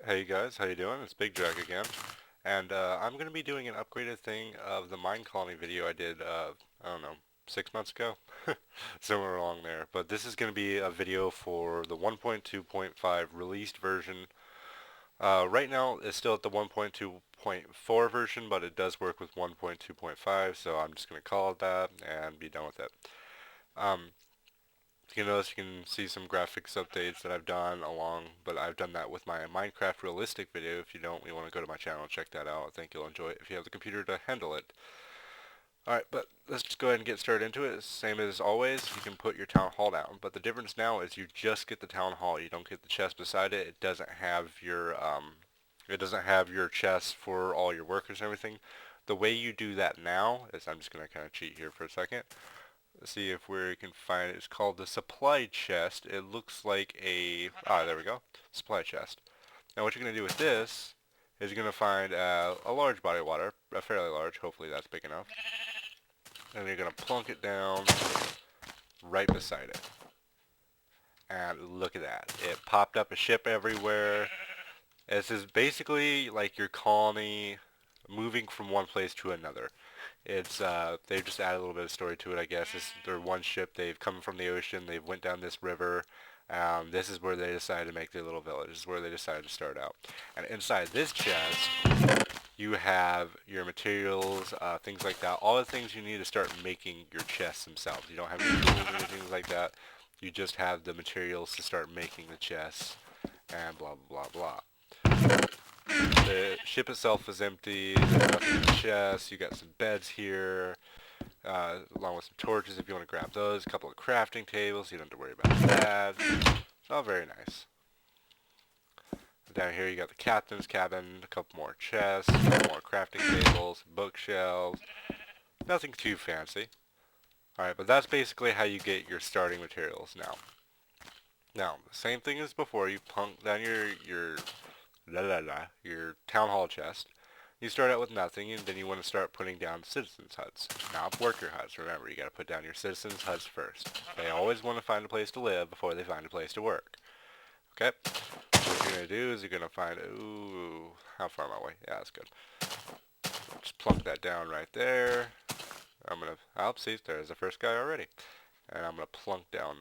Hey guys, how you doing? It's Big Jack again, and I'm going to be doing an upgraded thing of the Minecolony video I did, I don't know, 6 months ago? Somewhere along there. But this is going to be a video for the 1.2.5 released version. Right now, it's still at the 1.2.4 version, but it does work with 1.2.5, so I'm just going to call it that and be done with it. Um, you notice you can see some graphics updates that I've done but I've done that with my Minecraft realistic video. If you don't, you want to go to my channel and check that out. I think you'll enjoy it if you have the computer to handle it. Alright, but let's just go ahead and get started into it. Same as always, you can put your town hall down, but the difference now is you just get the town hall. You don't get the chest beside it. It doesn't have your chest for all your workers and everything. The way you do that now is, I'm just going to kind of cheat here for a second. Let's see if we can find it. It's called the supply chest. It looks like there we go. Supply chest. Now what you're going to do with this is you're going to find a large body of water, a fairly large, hopefully that's big enough, and you're going to plunk it down right beside it. And look at that. It popped up a ship everywhere. This is basically like your colony moving from one place to another. They've just added a little bit of story to it, I guess. They're one ship. They've come from the ocean. They've went down this river. This is where they decided to make their little village. This is where they decided to start out. And inside this chest, you have your materials, things like that. All the things you need to start making your chests themselves. You don't have any tools or anything like that. You just have the materials to start making the chests, and blah blah blah blah. The ship itself is empty. There's nothing in the chest. You got some beds here, along with some torches if you want to grab those. A couple of crafting tables. You don't have to worry about that. It's all very nice. Down here you got the captain's cabin, a couple more chests, a couple more crafting tables, bookshelves. Nothing too fancy. Alright, but that's basically how you get your starting materials now. Now, same thing as before. You plunk down your town hall chest. You start out with nothing, and then you want to start putting down citizens' huts, not worker huts. Remember, you got to put down your citizens' huts first. They always want to find a place to live before they find a place to work. Okay? What you're going to do is you're going to find, ooh, how far am I away? Yeah, that's good. Just plunk that down right there. See, there's the first guy already. And I'm going to plunk down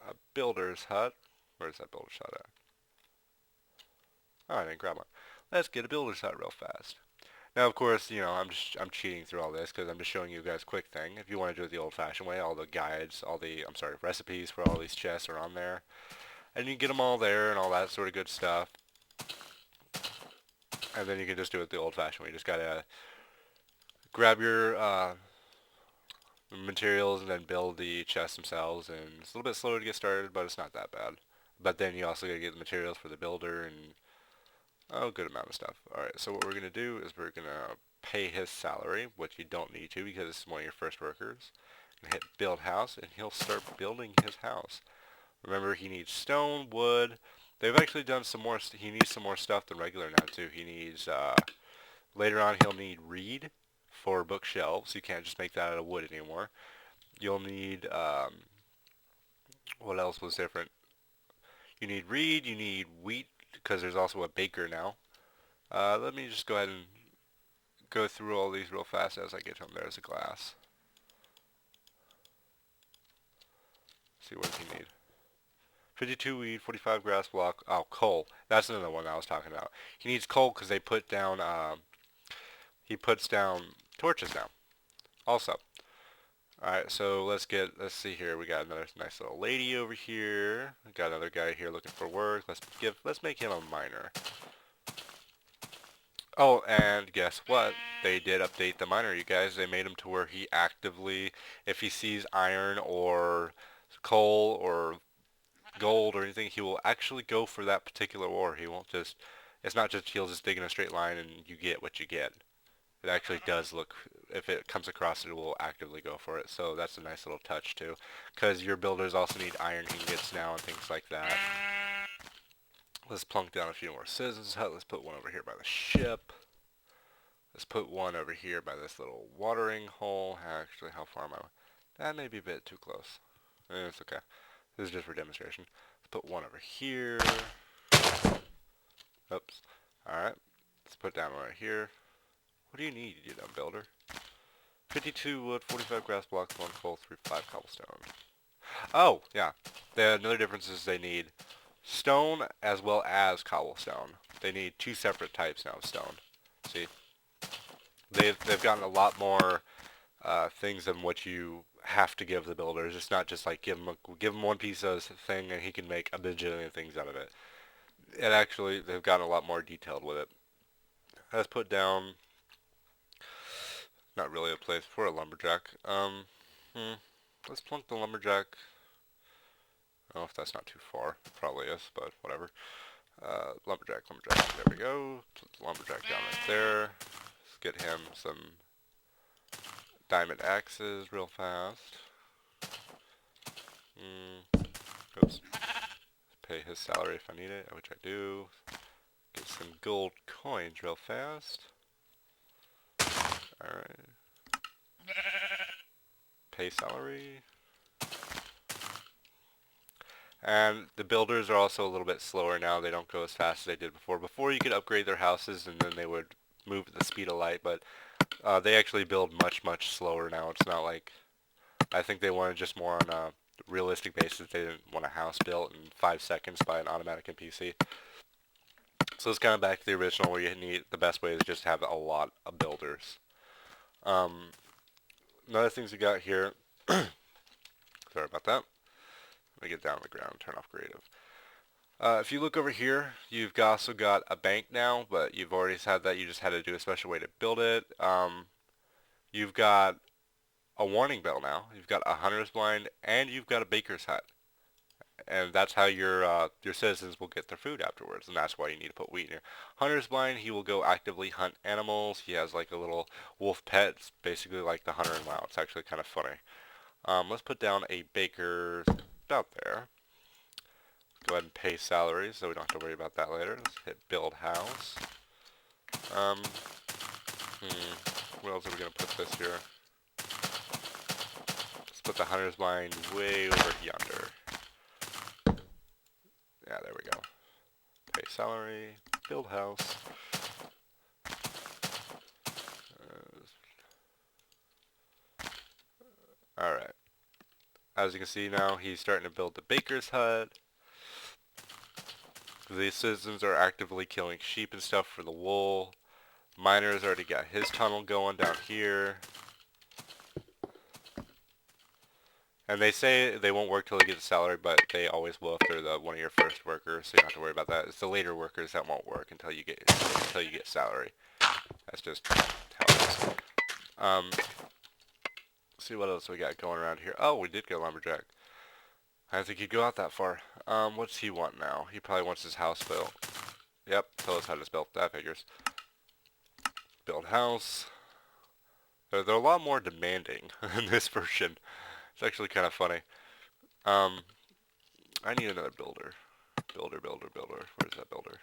a builder's hut. Where's that builder's hut at? Oh, I didn't grab one. Let's get a builder's hut real fast. Now, of course, I'm cheating through all this because I'm just showing you guys a quick thing. If you want to do it the old-fashioned way, all the guides, recipes for all these chests are on there. And you get them all there and all that sort of good stuff. And then you can just do it the old-fashioned way. You just gotta grab your materials and then build the chests themselves. And it's a little bit slower to get started, but it's not that bad. But then you also gotta get the materials for the builder and good amount of stuff. Alright, so what we're gonna do is we're gonna pay his salary, which you don't need to because it's one of your first workers. And hit build house, and he'll start building his house. Remember, he needs stone, wood. They've actually done some more. He needs some more stuff than regular now too. He needs later on he'll need reed for bookshelves. You can't just make that out of wood anymore. You'll need what else was different? You need reed. You need wheat because there's also a baker now. Let me just go ahead and go through all these real fast as I get to them. There's a glass. Let's see, what does he need? 52 weed, 45 grass block. Oh, coal. That's another one I was talking about. He needs coal because he puts down torches now. Also. Alright, so let's see here. We got another nice little lady over here. We got another guy here looking for work. Let's make him a miner. Oh, and guess what? They did update the miner, you guys. They made him to where he actively, if he sees iron or coal or gold or anything, he will actually go for that particular ore. He won't just, it's not just he'll just dig in a straight line and you get what you get. It actually does look, if it comes across it will actively go for it. So that's a nice little touch too. Because your builders also need iron ingots now and things like that. Let's plunk down a few more citizens' hut. Let's put one over here by the ship. Let's put one over here by this little watering hole. Actually, how far am I? That may be a bit too close. It's okay. This is just for demonstration. Let's put one over here. Oh, Whoops. Alright. Let's put down right here. What do you need, you dumb builder? 52 wood, 45 grass blocks, 1 coal, 5 cobblestone. Oh, yeah. Another difference is they need stone as well as cobblestone. They need 2 separate types now of stone. See? They've gotten a lot more things than what you have to give the builders. It's not just like give him one piece of thing and he can make a bajillion things out of it. It actually, they've gotten a lot more detailed with it. Let's put down, not really a place for a lumberjack. Let's plunk the lumberjack. I don't know if that's not too far. It probably is, but whatever. Lumberjack. There we go. Put the lumberjack down right there. Let's get him some diamond axes real fast. Oops. Pay his salary if I need it, which I do. Get some gold coins real fast. Alright. Pay salary. And the builders are also a little bit slower now. They don't go as fast as they did before. Before you could upgrade their houses and then they would move at the speed of light, but they actually build much, much slower now. It's not like, I think they wanted just more on a realistic basis. They didn't want a house built in 5 seconds by an automatic NPC. So it's kind of back to the original where you need, the best way is just have a lot of builders. Another things we got here, sorry about that. Let me get down on the ground and turn off creative. If you look over here, you've also got a bank now, but you've already had that. You just had to do a special way to build it. You've got a warning bell now. You've got a hunter's blind, and you've got a baker's hut. And that's how your citizens will get their food afterwards, and that's why you need to put wheat in here. Hunter's blind, he will go actively hunt animals. He has like a little wolf pet. It's basically like the hunter in WoW. It's actually kind of funny. Let's put down a baker about there. Go ahead and pay salaries so we don't have to worry about that later. Let's hit build house. Where else are we going to put this here? Let's put the hunter's blind way over yonder. Yeah, there we go. Pay salary, build house. Alright. As you can see now, he's starting to build the baker's hut. The citizens are actively killing sheep and stuff for the wool. Miner's already got his tunnel going down here. And they say they won't work till they get the salary, but they always will if they're one of your first workers, so you don't have to worry about that. It's the later workers that won't work until you get salary. That's just how it is. See what else we got going around here. Oh, we did get a lumberjack. I didn't think he'd go out that far. What's he want now? He probably wants his house built. Yep, tell us how it's built. That figures. Build house. They're a lot more demanding in this version. It's actually kind of funny. I need another builder. Builder. Where's that builder?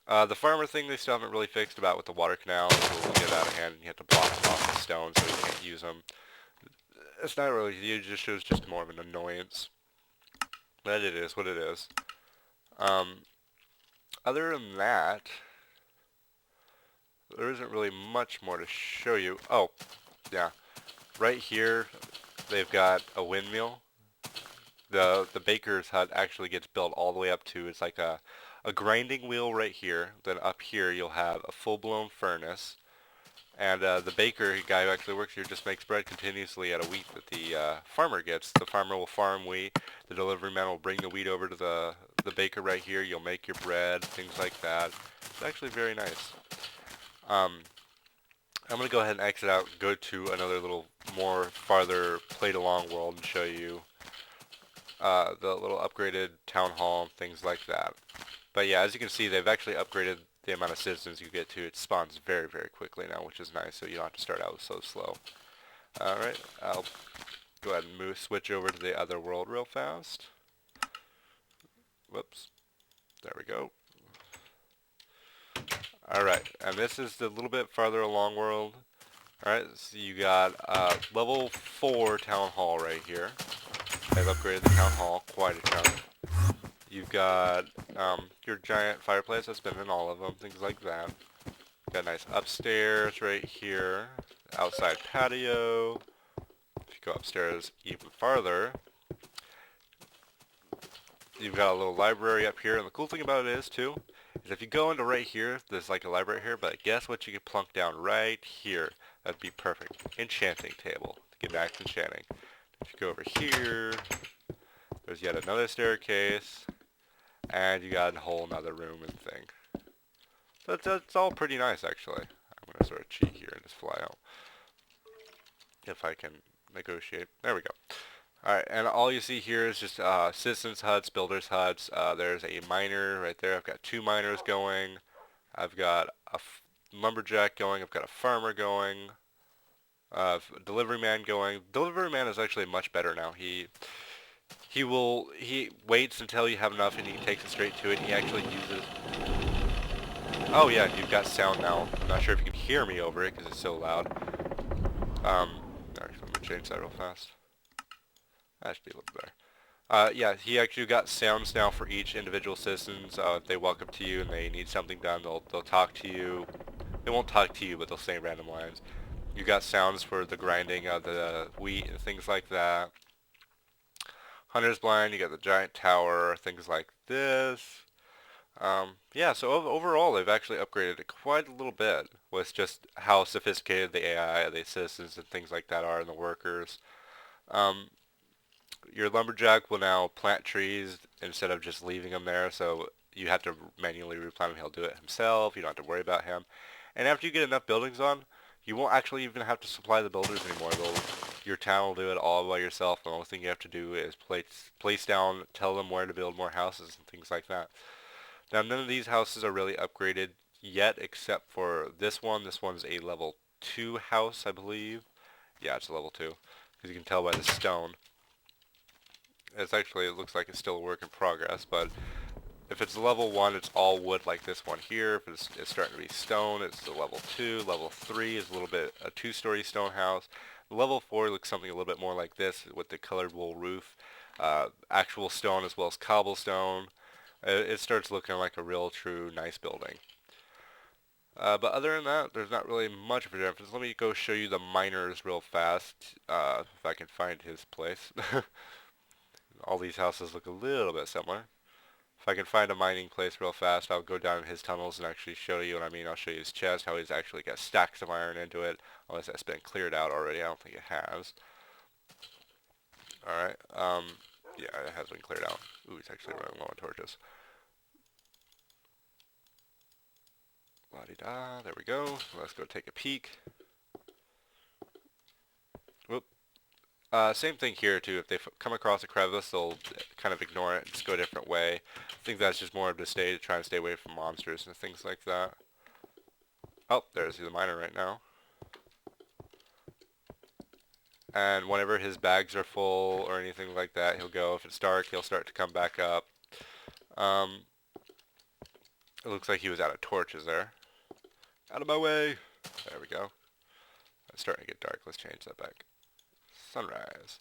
The farmer thing they still haven't really fixed about with the water canals. Will get out of hand and you have to block them off with stone so you can't use them. It's not really, it was just more of an annoyance. But it is what it is. Other than that, there isn't really much more to show you. Oh, yeah. Right here, they've got a windmill. The baker's hut actually gets built all the way up to, it's like a grinding wheel right here. Then up here, you'll have a full-blown furnace. And the baker guy who actually works here just makes bread continuously out of wheat that the farmer gets. The farmer will farm wheat. The delivery man will bring the wheat over to the baker right here. You'll make your bread, things like that. It's actually very nice. I'm going to go ahead and exit out, go to another little more farther played along world and show you the little upgraded town hall and things like that. But yeah, as you can see, they've actually upgraded the amount of citizens you get to. It spawns very, very quickly now, which is nice, so you don't have to start out so slow. Alright, I'll go ahead and switch over to the other world real fast. Whoops. There we go. Alright, and this is the little bit farther along world. Alright, so you got level 4 town hall right here. They've upgraded the town hall quite a chunk. You've got your giant fireplace. That's been in all of them, things like that. Got a nice upstairs right here, outside patio. If you go upstairs even farther, you've got a little library up here, and the cool thing about it is, too, is if you go into right here, there's like a library here, but guess what you can plunk down right here? That'd be perfect. Enchanting table to get back to enchanting. If you go over here, there's yet another staircase, and you got a whole another room and thing. So it's all pretty nice, actually. I'm going to sort of cheat here and just fly out. If I can negotiate. There we go. Alright, and all you see here is just citizens' huts, builders' huts. There's a miner right there. I've got 2 miners going. I've got a lumberjack going. I've got a farmer going. Delivery man going. Delivery man is actually much better now. He waits until you have enough and he takes it straight to it. He actually uses... Oh yeah, you've got sound now. I'm not sure if you can hear me over it because it's so loud. Alright, let me change that real fast. That should be a little better. Yeah, he actually got sounds now for each individual citizens. If they walk up to you and they need something done, they'll talk to you. They won't talk to you, but they'll say random lines. You got sounds for the grinding of the wheat and things like that. Hunter's blind. You got the giant tower, things like this. Yeah, so overall, they've actually upgraded it quite a little bit with just how sophisticated the AI, the citizens, and things like that are, and the workers. Your lumberjack will now plant trees instead of just leaving them there, so you have to manually replant them. He'll do it himself. You don't have to worry about him. And after you get enough buildings on, you won't actually even have to supply the builders anymore. Your town will do it all by yourself. The only thing you have to do is place down, tell them where to build more houses and things like that. Now, none of these houses are really upgraded yet, except for this one. This one's a level 2 house, I believe. Yeah, it's a level 2, because you can tell by the stone. It looks like it's still a work in progress, but if it's level 1, it's all wood like this one here. If it's starting to be stone, it's a level 2. Level 3 is a 2-story stone house. Level 4 looks something a little bit more like this with the colored wool roof. Actual stone as well as cobblestone. It starts looking like a real, true, nice building. But other than that, there's not really much of a difference. Let me go show you the miners real fast, if I can find his place. All these houses look a little bit similar. If I can find a mining place real fast, I'll go down his tunnels and actually show you what I mean. I'll show you his chest, how he's actually got stacks of iron into it, unless that's been cleared out already. I don't think it has. Alright, yeah, it has been cleared out. Ooh, he's actually running low on torches. La-di-da, there we go. Let's go take a peek. Whoop. Same thing here too. If they come across a crevice, they'll kind of ignore it and just go a different way. I think that's just more of to try and stay away from monsters and things like that. Oh, there's the miner right now. And whenever his bags are full or anything like that, he'll go. If it's dark, he'll start to come back up. It looks like he was out of torches there. Out of my way. There we go. It's starting to get dark. Let's change that back. Sunrise.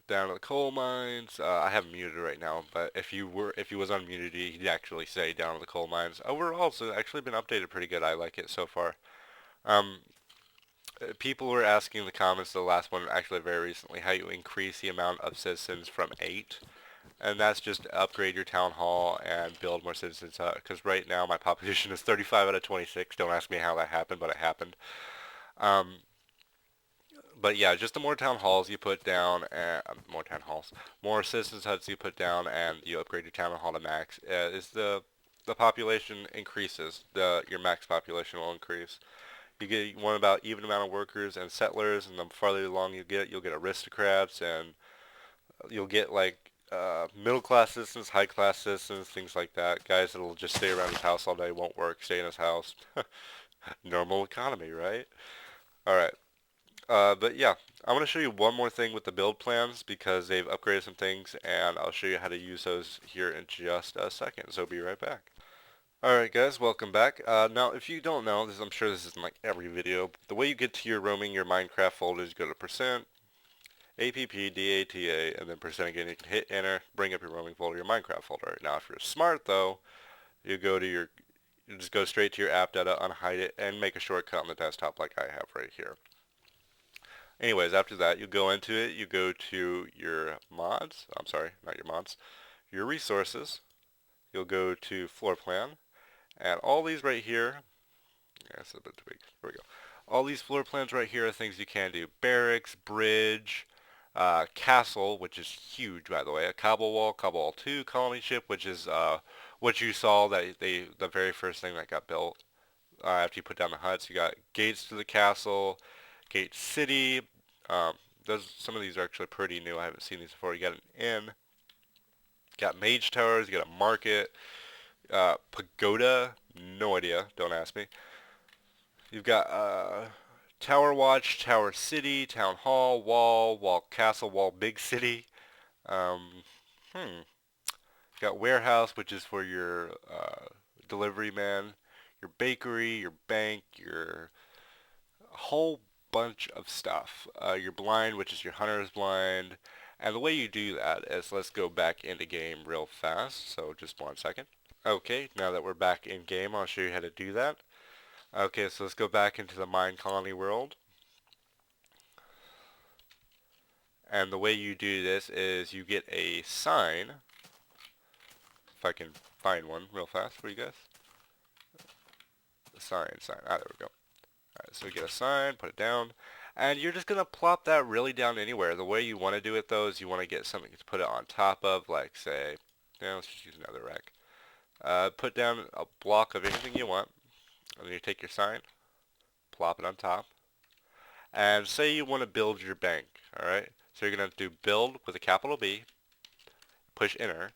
Down to the coal mines. I have him muted right now, but if he was unmuted, he'd actually say down to the coal mines. Overall, it's actually been updated pretty good. I like it so far. People were asking in the comments, the last one actually very recently, how you increase the amount of citizens from 8. And that's just upgrade your town hall and build more citizens. Because right now my population is 35 out of 26. Don't ask me how that happened, but it happened. But yeah, just the more town halls you put down, and more citizens huts you put down, and you upgrade your town hall to max, is the population increases. Your max population will increase. You want about even amount of workers and settlers, and the farther along you'll get aristocrats, and you'll get like middle class citizens, high class citizens, things like that. Guys that'll just stay around his house all day, won't work, stay in his house. Normal economy, right? Alright. But yeah, I want to show you one more thing with the build plans because they've upgraded some things, and I'll show you how to use those here in just a second, so be right back. Alright guys, welcome back. Now if you don't know, I'm sure this is in like every video, the way you get to your roaming your Minecraft folders, you go to %, appdata, and then percent again. You can hit enter, bring up your roaming folder, your Minecraft folder. Now, if you're smart though, you go to your, you just go straight to your app data, unhide it, and make a shortcut on the desktop like I have right here. Anyways, after that, you go into it, you go to your mods, I'm sorry, not your mods, your resources, you'll go to floor plan, and all these right here, yeah, it's a bit too big, there we go. All these floor plans right here are things you can do. Barracks, bridge, castle, which is huge by the way, a cobble wall 2, colony ship, which is what you saw that the very first thing that got built after you put down the huts. You got gates to the castle, gate city. Um, some of these are actually pretty new. I haven't seen these before. You got an inn, got mage towers, you got a market, pagoda. No idea. Don't ask me. You've got tower watch, tower city, town hall, wall castle, wall big city. Um, hmm. Got warehouse, which is for your delivery man, your bakery, your bank, your whole bunch of stuff. Your blind, which is your hunter's blind. And the way you do that is, let's go back into game real fast. So just 1 second. Okay, now that we're back in game, I'll show you how to do that. Okay, so let's go back into the Minecolony world. And the way you do this is you get a sign. If I can find one real fast for you guys. Sign. Ah, there we go. Alright, so get a sign, put it down, and you're just going to plop that really down anywhere. The way you want to do it, though, is you want to get something to put it on top of, like, say, let's just use another rack. Put down a block of anything you want, and then you take your sign, plop it on top, and say you want to build your bank, alright? So you're going to do build with a capital B, push enter,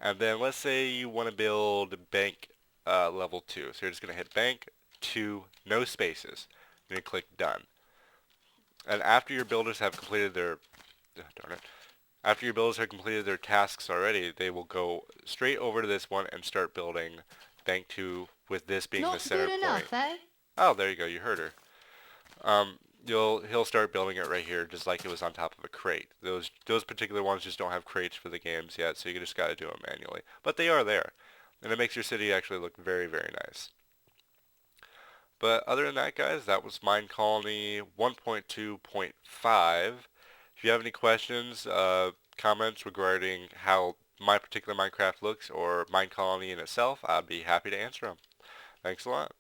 and then let's say you want to build bank level 2. So you're just going to hit bank 2, no spaces, and then click done. And after your builders have completed their, darn it, after your builders have completed their tasks already, they will go straight over to this one and start building bank 2 with this being the Not center good point. enough, eh? Oh, there you go, you heard her. He'll start building it right here just like it was on top of a crate. Those particular ones just don't have crates for the games yet, so you just gotta do them manually. But they are there. And it makes your city actually look very, very nice. But other than that, guys, that was Minecolony 1.2.5. If you have any questions, comments regarding how my particular Minecraft looks or Minecolony in itself, I'd be happy to answer them. Thanks a lot.